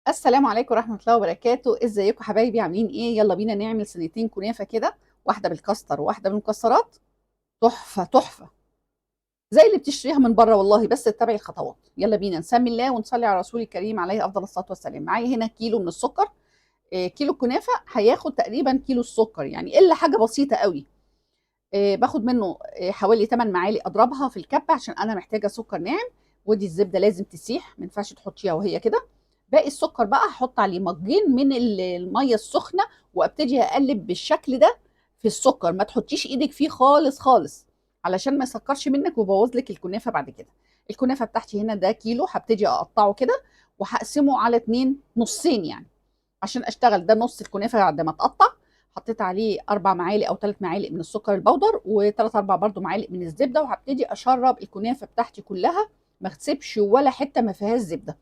السلام عليكم ورحمة الله وبركاته، ازيكم حبايبي عاملين ايه؟ يلا بينا نعمل صينيتين كنافة كده، واحدة بالكاستر وواحدة بالمكسرات. تحفة تحفة، زي اللي بتشتريها من بره والله، بس اتبعي الخطوات. يلا بينا نسمي الله ونصلي على رسول الكريم عليه افضل الصلاة والسلام. معايا هنا كيلو من السكر. كيلو الكنافة هياخد تقريبا كيلو السكر، يعني الا حاجة بسيطة قوي. باخد منه حوالي 8 معالق، اضربها في الكبة عشان انا محتاجة سكر ناعم. ودي الزبدة لازم تسيح، ما ينفعش تحطيها وهي كده. باقي السكر بقى هحط عليه مجين من الميه السخنه، وابتدي اقلب بالشكل ده في السكر. ما تحطيش ايدك فيه خالص خالص، علشان ما يسكرش منك ويبوظ لك الكنافه بعد كده. الكنافه بتاعتي هنا ده كيلو، هبتدي اقطعه كده وهقسمه على اتنين نصين يعني، عشان اشتغل. ده نص الكنافه بعد ما اتقطع. حطيت عليه 4 معالق او 3 معالق من السكر البودر، وثلاث اربع برضو معالق من الزبده، وهبتدي اشرب الكنافه بتاعتي كلها. ما اغسبش ولا حته ما فيهاش زبده.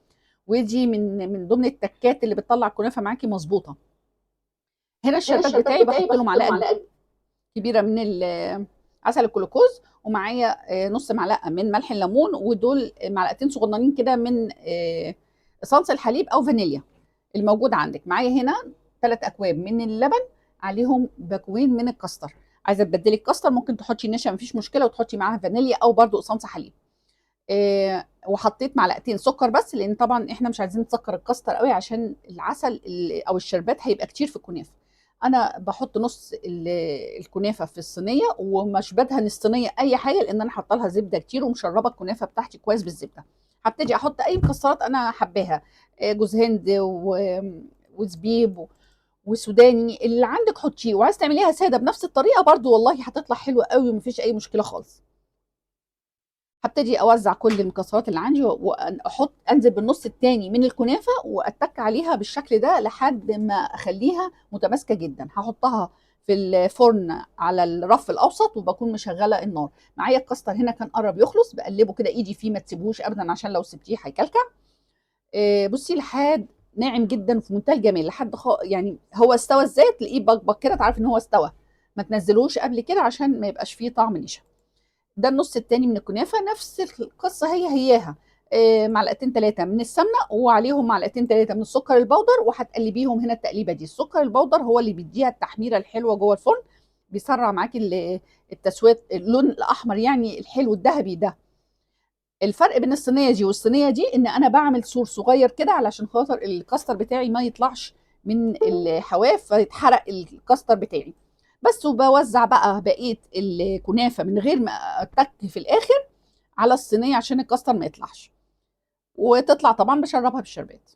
ودي من ضمن التكات اللي بتطلع الكنافه معاكي مظبوطه. هنا هنا الشربات الشربات بتاعي بتاعي بحط له بحط له معلقه معلقه. كبيره من عسل الجلوكوز، ومعايا نص معلقه من ملح الليمون، ودول معلقتين صغننين كده من صلصه الحليب او فانيليا الموجود عندك. معايا هنا 3 اكواب من اللبن، عليهم باكوين من الكاستر. عايزه تبدلي الكاستر ممكن تحطي نشا مفيش مشكله، وتحطي معاها فانيليا او برضو صلصه حليب. وحطيت معلقتين سكر بس، لان طبعا احنا مش عايزين نسكر الكاستر قوي، عشان العسل او الشربات هيبقى كتير في الكنافه. انا بحط نص الكنافه في الصينيه، ومش بدهن الصينيه اي حاجه، لان انا حاطه لها زبده كتير ومشربه الكنافه بتاعتي كويس بالزبده. هبتدي احط اي مكسرات انا حباها، جوز هند وزبيب وسوداني، اللي عندك حطيه. وعايز تعمليها ساده بنفس الطريقه برضو والله هتطلع حلوه قوي ومفيش اي مشكله خالص. هبتدي اوزع كل المكسرات اللي عندي، واحط انزل بالنص التاني من الكنافه، واتك عليها بالشكل ده لحد ما اخليها متماسكه جدا. هحطها في الفرن على الرف الاوسط، وبكون مشغله النار. معايا الكاستر هنا كان قرب يخلص، بقلبه كده ايدي فيه، ما تسيبوش ابدا عشان لو سبتيه هيكلكع. بصي لحد ناعم جدا في منتهى الجمال، لحد يعني هو استوى ازاي، تلاقيه بقبق كده تعرف ان هو استوى. ما تنزلوش قبل كده عشان ما يبقاش فيه طعم نشا. ده النص التاني من الكنافه، نفس القصه هياها. معلقتين ثلاثه من السمنه، وعليهم معلقتين ثلاثه من السكر البودر، وهتقلبيهم. هنا التقليبه دي السكر البودر هو اللي بيديها التحميره الحلوه جوه الفرن، بيسرع معاكي التسويه، اللون الاحمر يعني الحلو الذهبي ده. الفرق بين الصينيه دي والصينيه دي ان انا بعمل سور صغير كده، علشان خاطر الكاستر بتاعي ما يطلعش من الحواف فيتحرق الكاستر بتاعي. بس وبوزع بقى بقيه الكنافه من غير ما اتك في الاخر على الصينيه، عشان الكاستر ما يطلعش. وتطلع طبعا بشربها بالشربات.